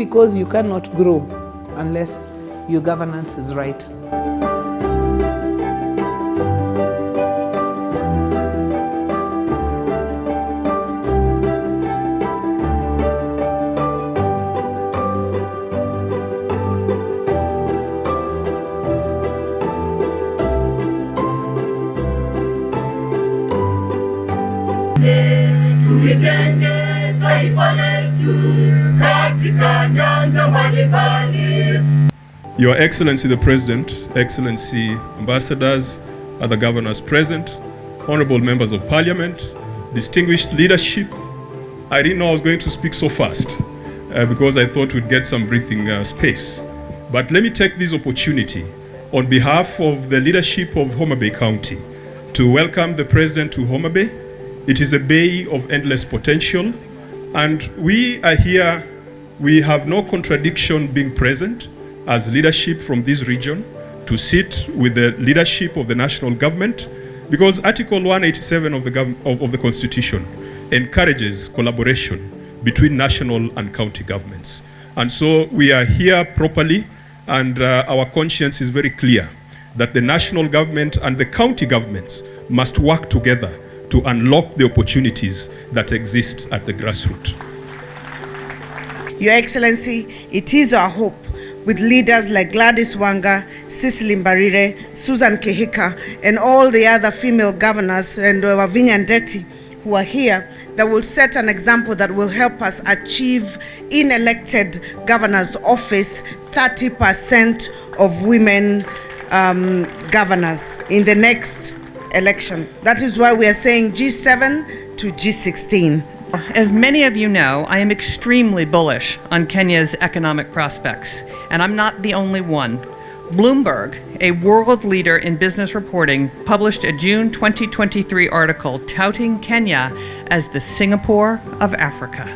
because you cannot grow unless your governance is right. Tujenge taifa letu katika nyanja mbalimbali. Your Excellency the President, Excellency Ambassadors, other governors present, honorable members of Parliament, distinguished leadership. I didn't know I was going to speak so fast because I thought we'd get some breathing space. But let me take this opportunity on behalf of the leadership of Homabay County to welcome the President to Homabay. It is a bay of endless potential, and we are here. We have no contradiction being present as leadership from this region to sit with the leadership of the national government, because Article 187 of the Constitution encourages collaboration between national and county governments. And so we are here properly, and our conscience is very clear that the national government and the county governments must work together to unlock the opportunities that exist at the grassroots. Your Excellency, it is our hope, with leaders like Gladys Wanga, Cecily Mbarire, Susan Kehika, and all the other female governors, and Wavinya Ndeti, who are here, that will set an example that will help us achieve in elected governor's office 30% of women governors in the next election. That is why we are saying G7 to G16. As many of you know, I am extremely bullish on Kenya's economic prospects, and I'm not the only one. Bloomberg, a world leader in business reporting, published a June 2023 article touting Kenya as the Singapore of Africa.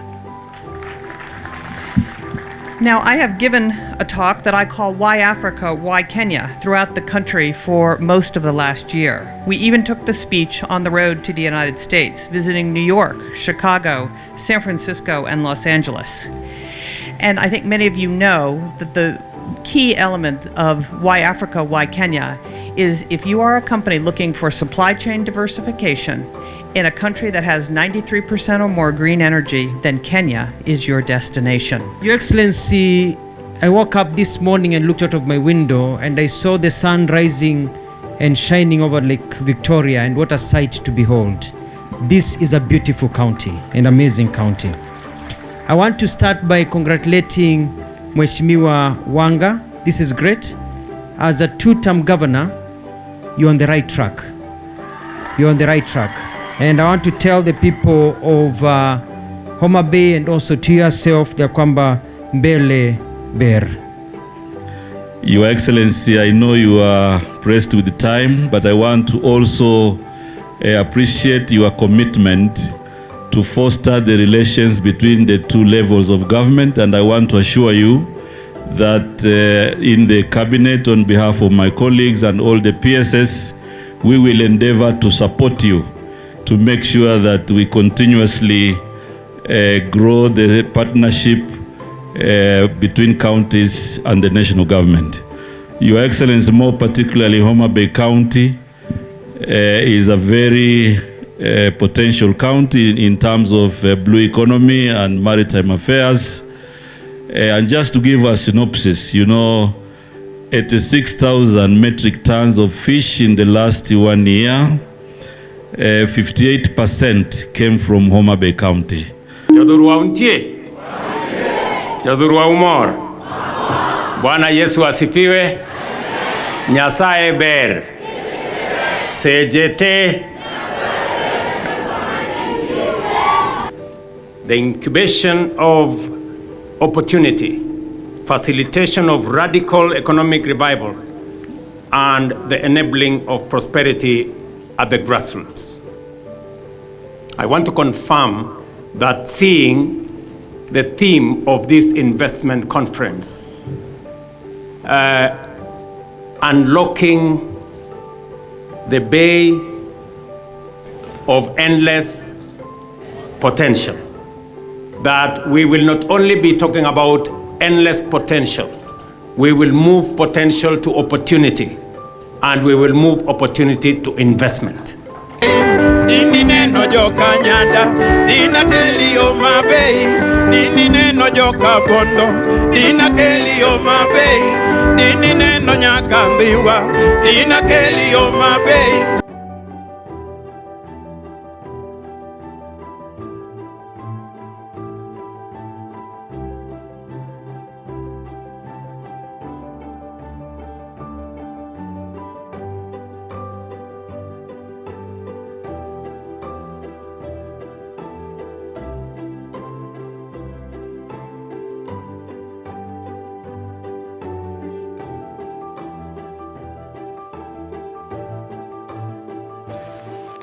Now, I have given a talk that I call Why Africa, Why Kenya throughout the country for most of the last year. We even took the speech on the road to the United States, visiting New York, Chicago, San Francisco, and Los Angeles. And I think many of you know that the key element of Why Africa, Why Kenya is if you are a company looking for supply chain diversification in a country that has 93% or more green energy, then Kenya is your destination. Your Excellency, I woke up this morning and looked out of my window and I saw the sun rising and shining over Lake Victoria, and what a sight to behold. This is a beautiful county, an amazing county. I want to start by congratulating Mheshimiwa Wanga. This is great. As a two-term governor, you're on the right track. You're on the right track. And I want to tell the people of Homabay and also to yourself that kwamba mbele ber. Your Excellency, I know you are pressed with time, but I want to also appreciate your commitment to foster the relations between the two levels of government, and I want to assure you that in the cabinet, on behalf of my colleagues and all the PSS, we will endeavor to support you to make sure that we continuously grow the partnership between counties and the national government. Your Excellency, more particularly Homabay County is a very potential county in terms of blue economy and maritime affairs. And just to give a synopsis, you know, 86,000 metric tons of fish in the last 1 year. 58% came from Homabay County. Jodhurwa untie. Jodhurwa umor. Bwana Yesu asifiwe. Nyasaye ber. Sejete. The incubation of opportunity, facilitation of radical economic revival, and the enabling of prosperity at the grassroots. I want to confirm that seeing the theme of this investment conference, unlocking the bay of endless potential, that we will not only be talking about endless potential. We will move potential to opportunity, and we will move opportunity to investment. Nini neno joka nyanda, dina teli Homabay. Nini neno joka bondo, dina teli Homabay. Nini neno nyakambiwa, dina teli Homabay.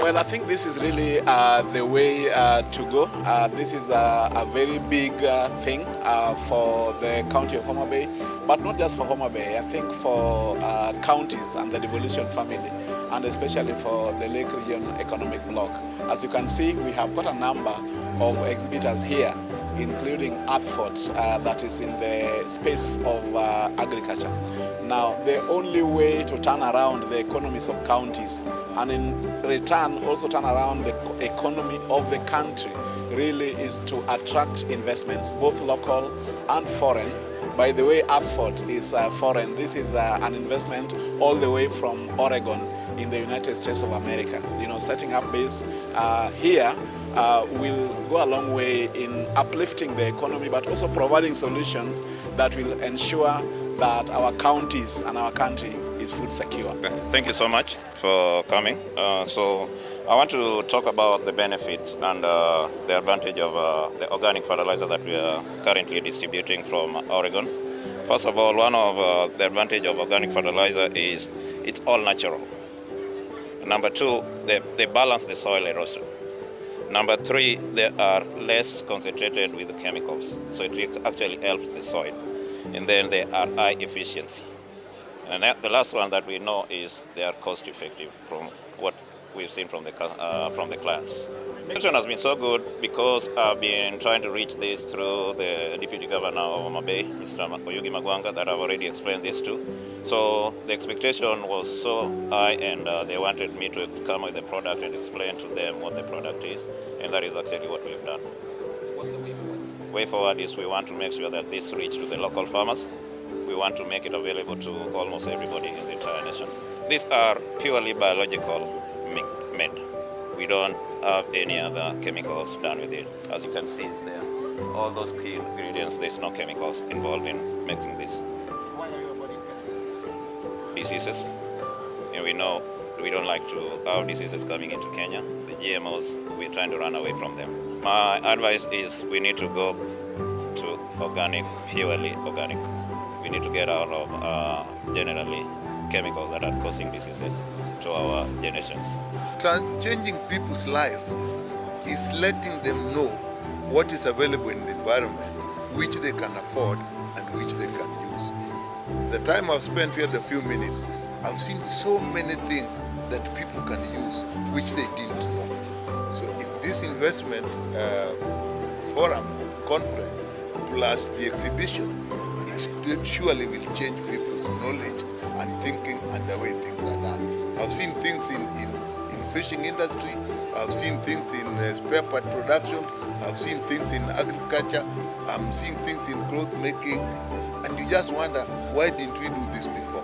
Well, I think this is really the way to go. This is a very big thing for the county of Homabay, but not just for Homabay. I think for counties and the devolution family, and especially for the Lake Region Economic Bloc. As you can see, we have got a number of exhibitors here, including Earthfort, that is in the space of agriculture. Now, the only way to turn around the economies of counties and in return also turn around the economy of the country really is to attract investments, both local and foreign. By the way, Earthfort is foreign. This is an investment all the way from Oregon in the United States of America. You know, setting up base here will go a long way in uplifting the economy, but also providing solutions that will ensure that our counties and our country is food secure. Thank you so much for coming. So I want to talk about the benefits and the advantage of the organic fertilizer that we are currently distributing from Oregon. First of all, one of the advantage of organic fertilizer is it's all natural. Number two, they balance the soil erosion. Number three, they are less concentrated with the chemicals, so it actually helps the soil. And then they are high efficiency. And the last one that we know is they are cost effective from what we've seen from the clients. The action has been so good because I've been trying to reach this through the Deputy Governor of Homabay, Mr. Oyugi Magwanga, that I've already explained this to. So the expectation was so high, and they wanted me to come with the product and explain to them what the product is, and that is actually what we've done. What's the way forward? Way forward is we want to make sure that this reaches to the local farmers. We want to make it available to almost everybody in the entire nation. These are purely biological made. We don't have any other chemicals done with it. As you can see there, all those key ingredients, there's no chemicals involved in making this. Why are you avoiding chemicals? Diseases. And we know we don't like to have diseases coming into Kenya. The GMOs, we're trying to run away from them. My advice is we need to go to organic, purely organic. We need to get out of generally chemicals that are causing diseases to our generations. Changing people's life is letting them know what is available in the environment, which they can afford and which they can use. The time I've spent here, the few minutes, I've seen so many things that people can use which they didn't know. So if this investment forum, conference, plus the exhibition, it surely will change people's knowledge and thinking and the way things are done. I've seen things in fishing industry, I've seen things in spare part production, I've seen things in agriculture, I'm seeing things in cloth making, and you just wonder, why didn't we do this before?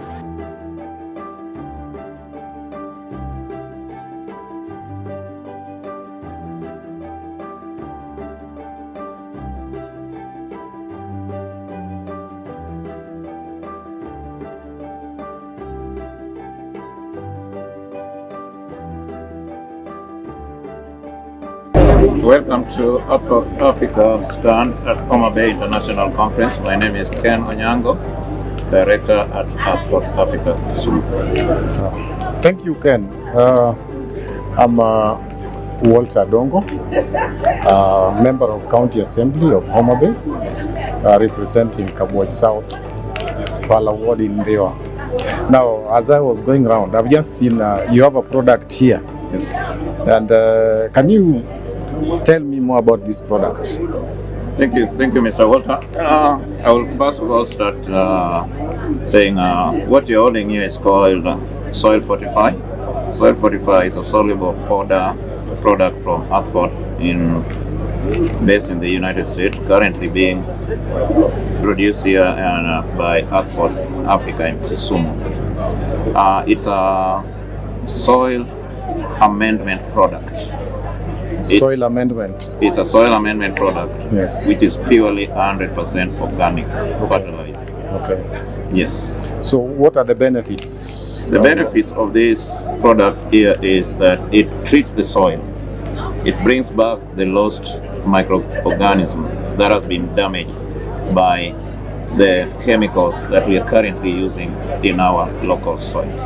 Welcome to Earthfort Africa stand at Homabay International Conference. My name is Ken Onyango, Director at Earthfort Africa, Kisumu. Thank you, Ken. I'm Walter Dongo, member of County Assembly of Homabay, representing Kabwaj South, Pala Ward in Dewa. Now, as I was going around, I've just seen you have a product here. Yes. And can you tell me more about this product? Thank you, Mr. Walter. I will first of all start saying what you're holding here is called Soil Fortify. Soil Fortify is a soluble powder product from Earthfort based in the United States, currently being produced here by Earthfort Africa in Kisumu. It's a soil amendment product. Soil amendment. It's a soil amendment product, Yes. which is purely 100% organic fertilizer. Okay. Yes. So what are the benefits? The benefits of this product here is that it treats the soil. It brings back the lost microorganism that has been damaged by the chemicals that we are currently using in our local soils.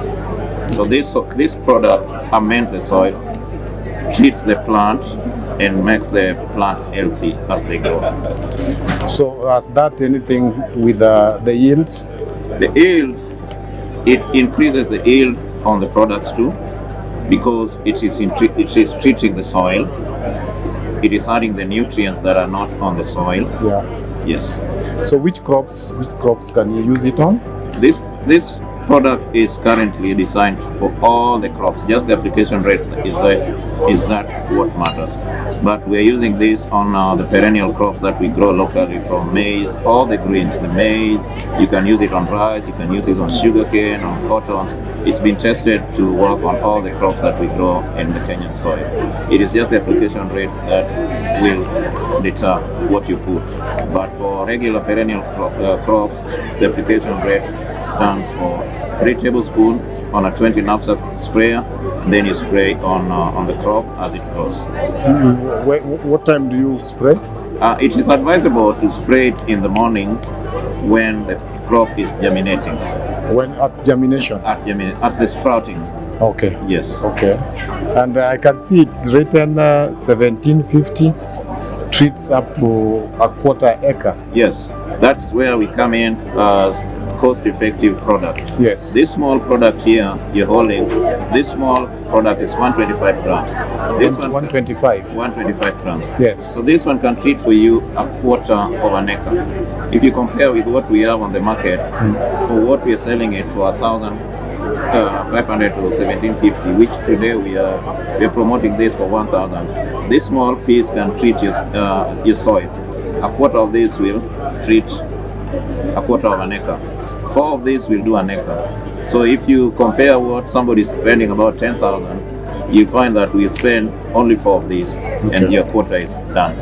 So this product amends the soil, treats the plant, and makes the plant healthy as they grow. So has that anything with the yield? The yield, it increases the yield on the products too, because it is treating the soil. It is adding the nutrients that are not on the soil. Yeah. Yes. So which crops can you use it on? This product is currently designed for all the crops. Just the application rate is that what matters. But we're using this on the perennial crops that we grow locally, from maize, all the greens, the maize. You can use it on rice, you can use it on sugarcane, on cotton. It's been tested to work on all the crops that we grow in the Kenyan soil. It is just the application rate that will deter what you put. But for regular perennial crops, the application rate stands for 3 tablespoons on a 20 knapsack sprayer. Then you spray on the crop as it grows. What time do you spray? It is advisable to spray it in the morning when the crop is germinating. When at germination? At the sprouting. Okay. Yes. Okay. And I can see it's written 1750 treats up to a quarter acre. Yes, that's where we come in as cost-effective product. Yes. This small product here you're holding, this small product is 125 grams. This one 125. 125 grams. Yes. So this one can treat for you a quarter of an acre. If you compare with what we have on the market, for what we are selling it for 1,500 to 1,750, which today we are promoting this for 1,000. This small piece can treat your soil. A quarter of this will treat a quarter of an acre. 4 of these will do an acre. So if you compare what somebody is spending about 10,000, you find that we spend only 4 of these, and your quarter is done.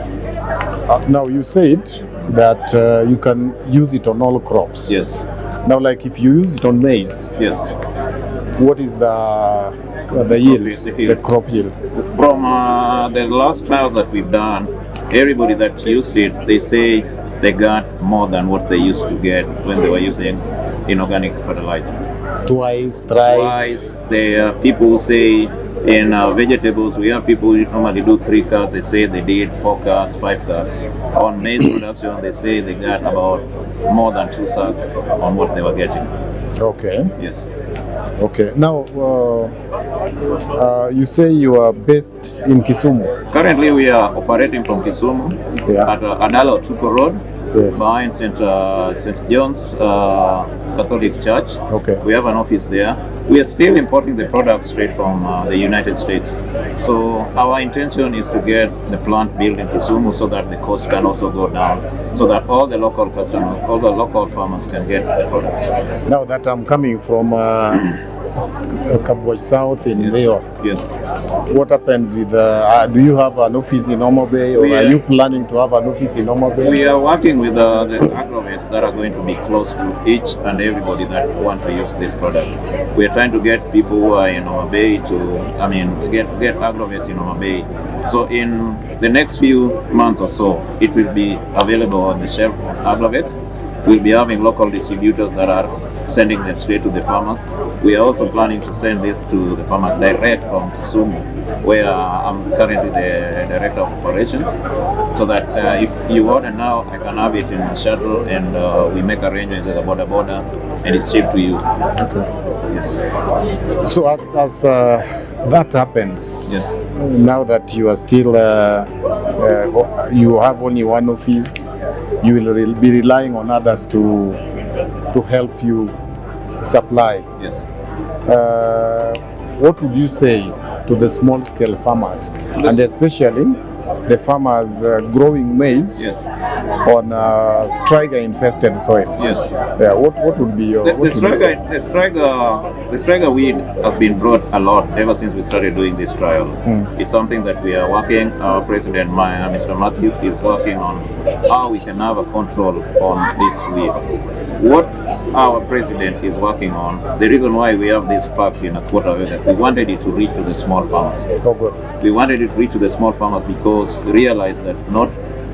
Now you said that you can use it on all crops. Yes. Now, like if you use it on maize, yes, what is the yield, the crop yield? From the last trials that we've done, everybody that used it, they say they got more than what they used to get when they were using inorganic fertilizer. Twice, thrice. There are people who say in vegetables, we have people who normally do 3 cards, they say they did 4 cards, 5 cards. On maize production, they say they got about more than 2 sacks on what they were getting. Okay. Yes. Okay. Now, you say you are based in Kisumu. Currently, we are operating from Kisumu at Adala Otuko Road, behind St. John's Catholic Church. Okay. We have an office there. We are still importing the products straight from the United States. So our intention is to get the plant built in Kisumu so that the cost can also go down, so that all the local customers, all the local farmers can get the product. Now that I'm coming from Kabwaj South in Mayor. Yes. What happens with do you have an office in Homabay, or are you planning to have an office in Homabay? We are working with the agrovets that are going to be close to each and everybody that want to use this product. We are trying to get people who are in Homabay to, get agrovets in Homabay. So in the next few months or so, it will be available on the shelf of agrovets. We'll be having local distributors that are sending them straight to the farmers. We are also planning to send this to the farmers direct from Kisumu, where I'm currently the director of operations, so that if you order now, I can have it in a shuttle, and we make arrangements with the border, and it's shipped to you. Okay. Yes. So as that happens, yes, now that you are still you have only one office, you will be relying on others to help you supply. Yes. What would you say to the small-scale farmers, and especially the farmers growing maize on striga-infested soils? Yes. Yeah. What would be your The striga weed has been brought a lot ever since we started doing this trial. It's something that we are working. Our president, Mr. Matthew, is working on how we can have a control on this weed. What our president is working on, the reason why we have this park in a quarter of that we wanted it to reach to the small farmers. Oh, good. We wanted it to reach to the small farmers because we realized that not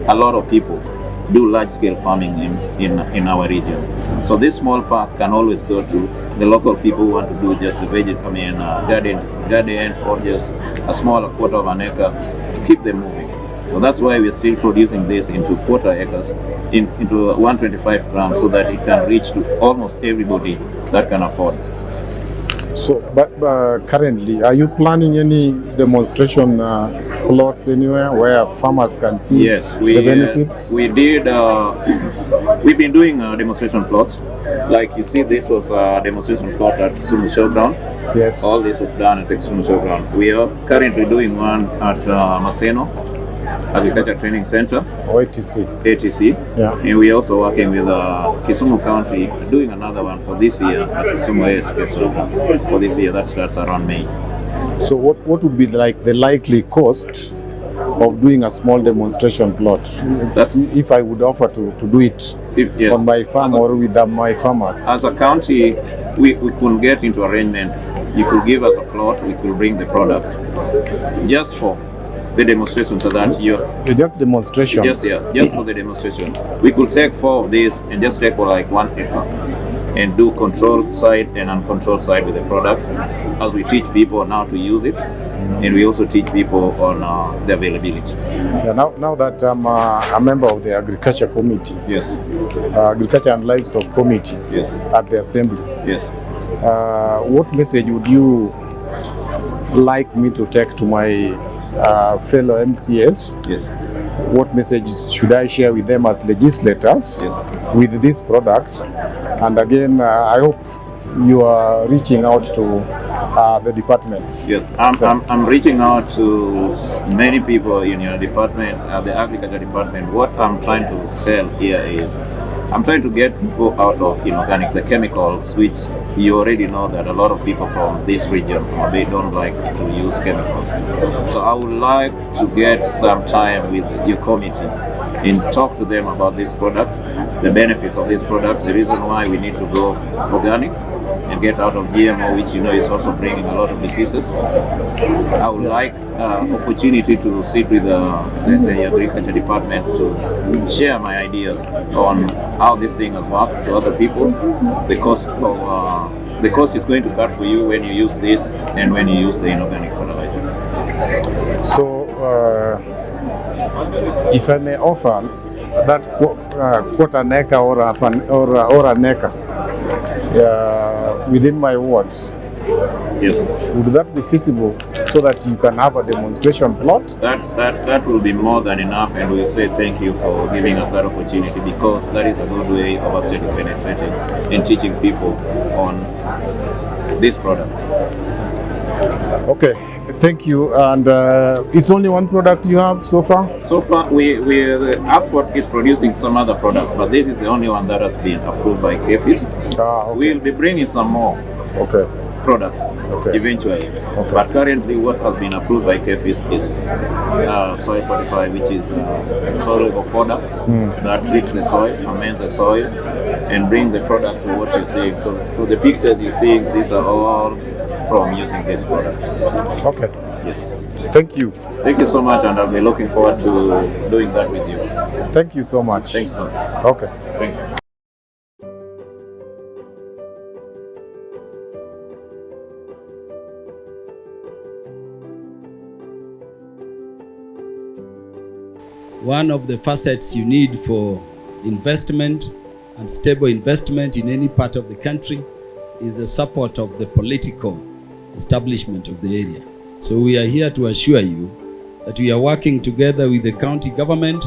a lot of people do large-scale farming in our region. So this small park can always go to the local people who want to do just the garden or just a smaller quarter of an acre to keep them moving. So that's why we're still producing this into quarter acres, into 125 grams, so that it can reach to almost everybody that can afford. So, but currently, are you planning any demonstration plots anywhere where farmers can see the benefits? We did. We've been doing demonstration plots. Like you see, this was a demonstration plot at Kisumu Showground. Yes. All this was done at the Kisumu Showground. We are currently doing one at Maseno Agriculture Training Center. Or ATC. ATC. Yeah. And we're also working with Kisumu County, doing another one for this year at Kisumu ASK for this year. That starts around May. So what would be like the likely cost of doing a small demonstration plot? If I would offer to do it on my farm or with my farmers? As a county, we could get into arrangement. You could give us a plot, we could bring the product just for the demonstration, so that just demonstrations. Just for the demonstration. We could take 4 of these and just take for like 1 acre and do controlled side and uncontrolled side with the product, as we teach people now to use it, and we also teach people on the availability. Yeah, now that I'm a member of the Agriculture Committee, yes, Agriculture and Livestock Committee, yes, at the Assembly, yes, what message would you like me to take to my fellow MCAs? Yes. What message should I share with them as legislators with this product? And again, I hope you are reaching out to the departments. Yes, I'm reaching out to many people in your department, the agriculture department. What I'm trying to sell here is, I'm trying to get people out of inorganic, the chemicals, which you already know that a lot of people from this region, they don't like to use chemicals. So I would like to get some time with your committee and talk to them about this product, the benefits of this product, the reason why we need to go organic and get out of GMO, which is also bringing a lot of diseases. I would like opportunity to sit with the agriculture department to share my ideas on how this thing has worked to other people, the cost it's going to cut for you when you use this and when you use the inorganic fertilizer. So, if I may offer that quarter an acre or an acre within my wards, yes, would that be feasible so that you can have a demonstration plot? That will be more than enough, and we'll say thank you for giving us that opportunity, because that is a good way of actually penetrating and teaching people on this product. Okay, thank you. And it's only one product you have so far? So far, the Earthfort is producing some other products, but this is the only one that has been approved by KEFIS. Okay. We'll be bringing some more products eventually. Okay. But currently, what has been approved by KEFIS is soil 45, which is soil powder that treats the soil, amends the soil, and bring the product to what you're seeing. So to the pictures you're seeing, these are all from using this product. Okay. Yes. Thank you. Thank you so much, and I'll be looking forward to doing that with you. Thank you so much. Thanks so much. Okay. Thank you. One of the facets you need for investment and stable investment in any part of the country is the support of the political establishment of the area. So we are here to assure you that we are working together with the county government.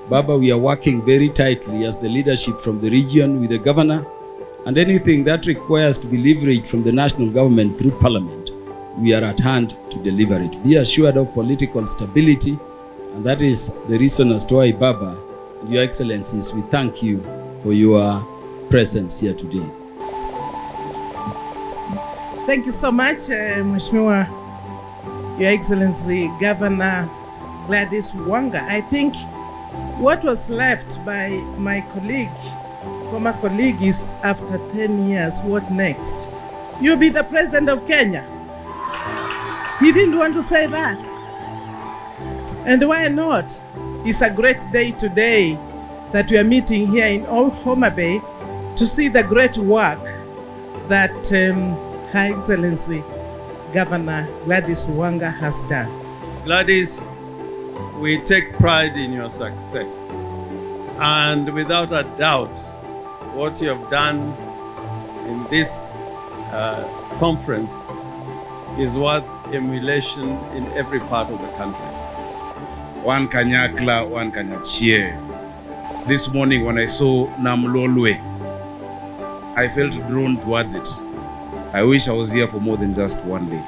Baba, we are working very tightly as the leadership from the region with the governor, and anything that requires to be leveraged from the national government through parliament, we are at hand to deliver it. Be assured of political stability, and that is the reason as to why, Baba, Your Excellencies, we thank you for your presence here today. Thank you so much, Mheshimiwa, Your Excellency Governor Gladys Wanga. I think what was left by my colleague, former colleague, is after 10 years, what next? You'll be the president of Kenya. He didn't want to say that. And why not? It's a great day today that we are meeting here in Homabay to see the great work that Her Excellency Governor Gladys Wanga has done. Gladys, we take pride in your success. And without a doubt, what you have done in this conference is worth emulation in every part of the country. One Kanyakla, one Kanyachie. This morning when I saw Namlolwe, I felt drawn towards it. I wish I was here for more than just one day.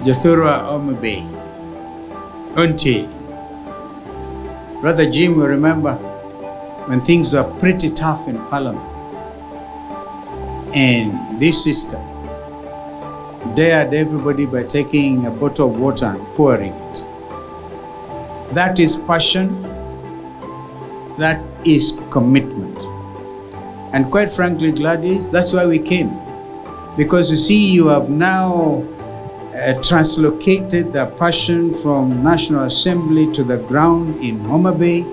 Jathura Homabay, Unti. Brother Jim will remember when things were pretty tough in Parliament. And this sister dared everybody by taking a bottle of water and pouring it. That is passion. That is commitment. And quite frankly, Gladys, that's why we came. Because you see, you have now translocated the passion from National Assembly to the ground in Homabay,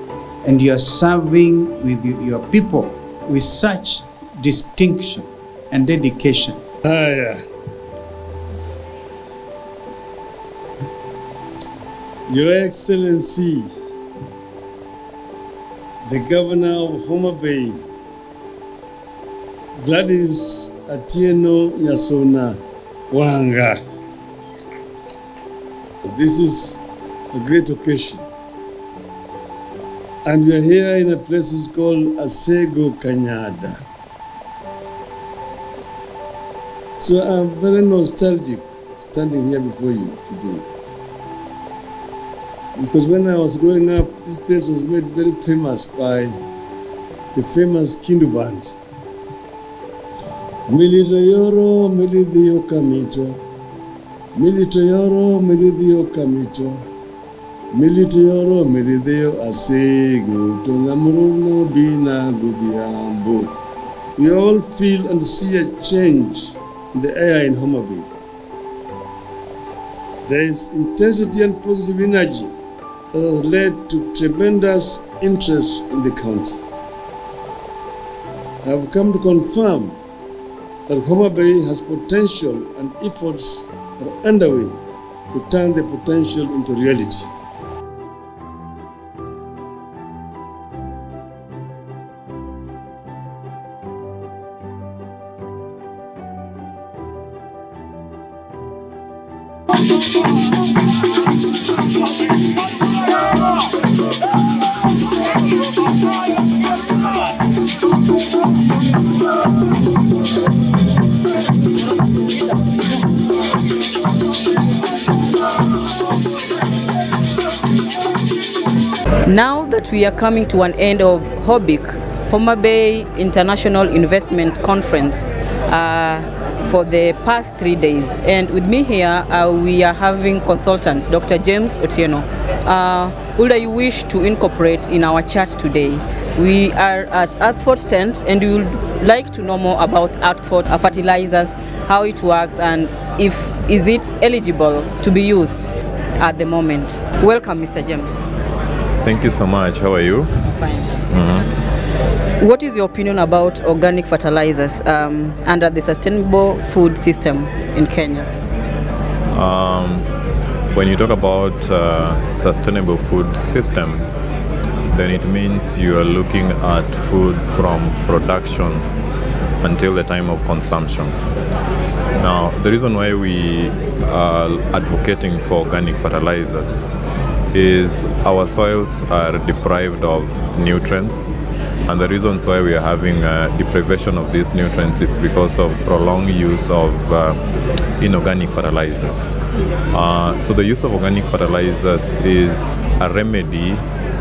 and you are serving with your people with such distinction and dedication. Your Excellency, the Governor of Homabay, Gladys Atieno Yasona Wanga. This is a great occasion. And we are here in a place called Asego Kanyada. So I'm very nostalgic standing here before you today. Because when I was growing up, this place was made very famous by the famous Kindu band. Militoyoro, Milidio Kamito. Militoyoro, Milidio Kamito. Militoyoro, Milidio Asego. Tongamuruno Bina Gudiambo. We all feel and see a change in the air in Homabay. There is intensity and positive energy that has led to tremendous interest in the county. I have come to confirm that Homabay has potential and efforts are underway to turn the potential into reality. Now that we are coming to an end of HOBIC, Homabay International Investment Conference, for the past 3 days, and with me here we are having consultant Dr. James Otieno. What do you wish to incorporate in our chat today? We are at Earthfort tent, and we would like to know more about Earthfort fertilizers, how it works, and is it eligible to be used at the moment. Welcome, Mr. James. Thank you so much. How are you? Fine. What is your opinion about organic fertilizers under the sustainable food system in Kenya? When you talk about sustainable food system, then it means you are looking at food from production until the time of consumption. Now, the reason why we are advocating for organic fertilizers is our soils are deprived of nutrients, and the reasons why we are having deprivation of these nutrients is because of prolonged use of inorganic fertilizers. So the use of organic fertilizers is a remedy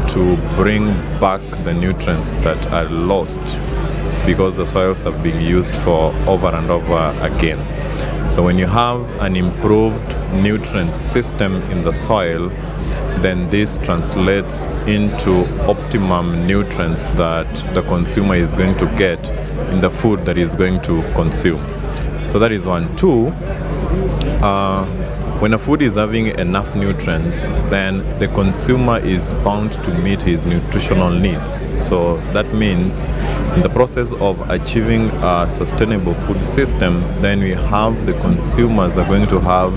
to bring back the nutrients that are lost because the soils are being used for over and over again. So when you have an improved nutrient system in the soil, then this translates into optimum nutrients that the consumer is going to get in the food that is going to consume. So that is one. Two, when a food is having enough nutrients, then the consumer is bound to meet his nutritional needs. So that means in the process of achieving a sustainable food system, then we have the consumers are going to have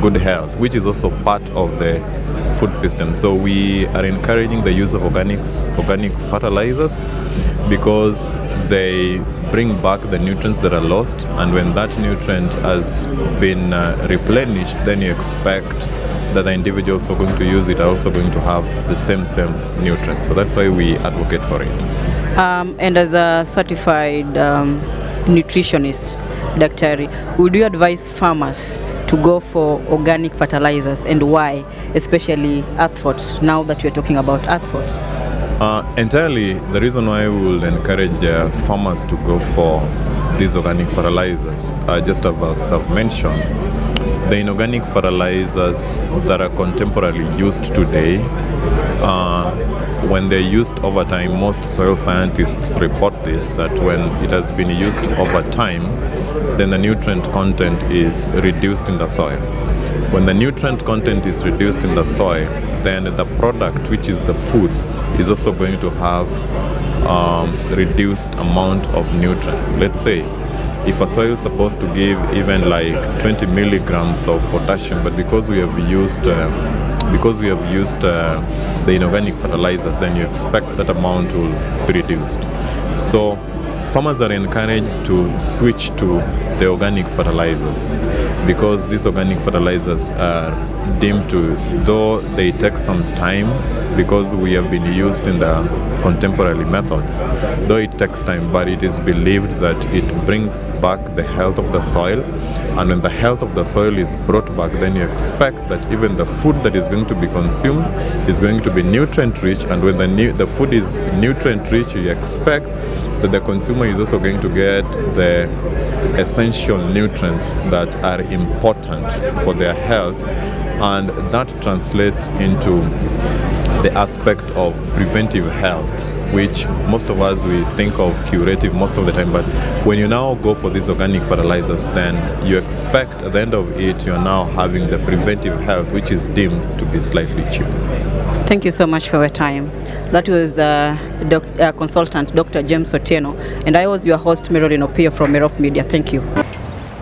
good health, which is also part of the food system. So we are encouraging the use of organic fertilizers because they bring back the nutrients that are lost, and when that nutrient has been replenished, then you expect that the individuals who are going to use it are also going to have the same nutrients. So that's why we advocate for it. And as a certified nutritionist, Dr. would you advise farmers to go for organic fertilizers, and why, especially Earthfort, now that we're talking about Earthfort? Entirely, the reason why we will encourage farmers to go for these organic fertilizers, just as I've mentioned, the inorganic fertilizers that are contemporarily used today, when they're used over time, most soil scientists report this, that when it has been used over time, then the nutrient content is reduced in the soil. When the nutrient content is reduced in the soil, then the product, which is the food, is also going to have reduced amount of nutrients. Let's say if a soil is supposed to give even like 20 milligrams of potassium, but because we have used the inorganic fertilizers, then you expect that amount will be reduced. So farmers are encouraged to switch to the organic fertilizers because these organic fertilizers are deemed to, though they take some time because we have been used in the contemporary methods, though it takes time, but it is believed that it brings back the health of the soil, and when the health of the soil is brought back, then you expect that even the food that is going to be consumed is going to be nutrient rich, and when the food is nutrient rich, you expect that the consumer is also going to get the essential nutrients that are important for their health, and that translates into the aspect of preventive health, which most of us, we think of curative most of the time, but when you now go for these organic fertilizers, then you expect at the end of it, you're now having the preventive health, which is deemed to be slightly cheaper. Thank you so much for your time. That was consultant Dr. James Otieno, and I was your host, Merop Media from Merop Media. Thank you.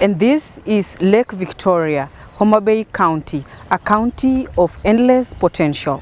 And this is Lake Victoria, Homabay County, a county of endless potential.